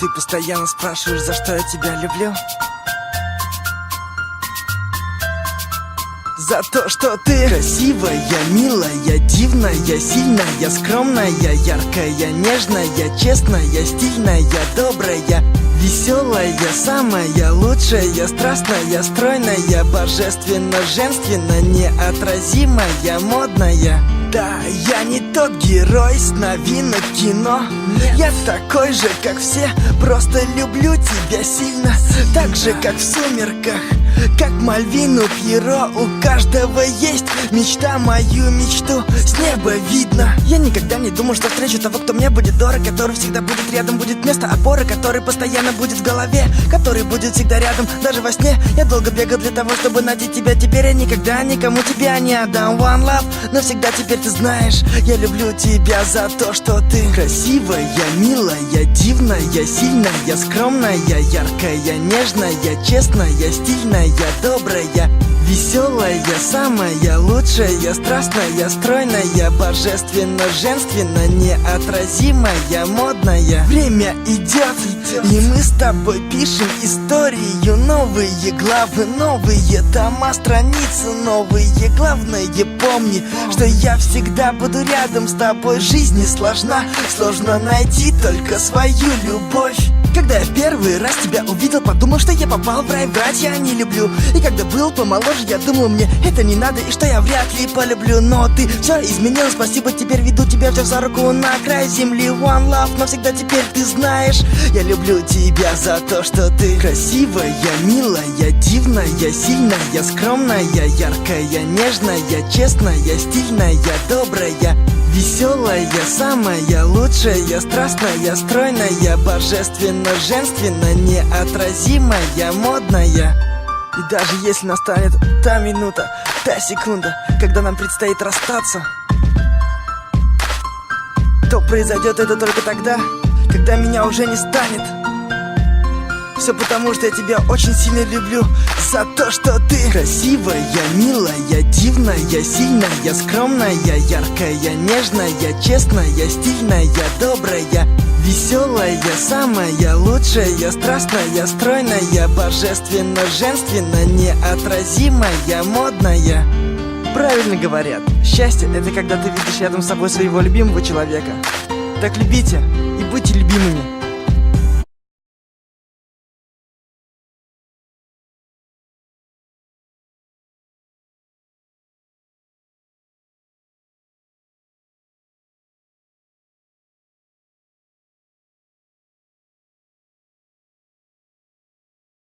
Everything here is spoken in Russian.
Ты постоянно спрашиваешь, за что я тебя люблю. За то, что ты красивая, милая, дивная, сильная, скромная, яркая, нежная, честная, стильная, добрая, веселая, самая лучшая, страстная, стройная, божественно, женственно, неотразимая, модная. Да, я не тот герой с новинок кино. Я такой же, как все, просто люблю тебя сильно. Так же, как в «Сумерках», как Мальвину Пьеро. У каждого есть мечта, мою мечту с неба видно. Я никогда не думал, что встречу того, кто мне будет дорог, который всегда будет рядом, будет место опоры, который постоянно будет в голове, который будет всегда рядом, даже во сне. Я долго бегал для того, чтобы найти тебя. Теперь я никогда никому тебя не отдам. One love, навсегда теперь ты знаешь, я люблю тебя за то, что ты красивая, милая, дивная, сильная, скромная, яркая, нежная, честная, стильная, добрая, веселая, самая лучшая, страстная, стройная, божественно, женственно, неотразимая, модная. Время идет, и мы с тобой пишем историю. Новые главы, новые тома, страницы новые. Главное, помни, что я всегда буду рядом с тобой. Жизнь не сложна, сложно найти только свою любовь. Когда я в первый раз тебя увидел, подумал, что я попал в рай, врать я не люблю. И когда был помоложе, я думал, мне это не надо, и что я вряд ли полюблю. Но ты все изменил, спасибо, теперь веду тебя, взяв за руку на край земли. One love, навсегда теперь ты знаешь, я люблю тебя за то, что ты красивая, милая, дивная, сильная, скромная, яркая, нежная, честная, стильная, добрая, веселая, самая лучшая, страстная, стройная, божественно, женственно, неотразимая, модная. И даже если настанет та минута, та секунда, когда нам предстоит расстаться, то произойдет это только тогда, когда меня уже не станет. Все потому, что я тебя очень сильно люблю. За то, что ты красивая, милая, дивная, сильная, скромная, яркая, нежная, честная, стильная, добрая, веселая, самая лучшая, страстная, стройная, божественно, женственно, неотразимая, модная. Правильно говорят, счастье — это когда ты видишь рядом с собой своего любимого человека. Так любите и будьте любимыми.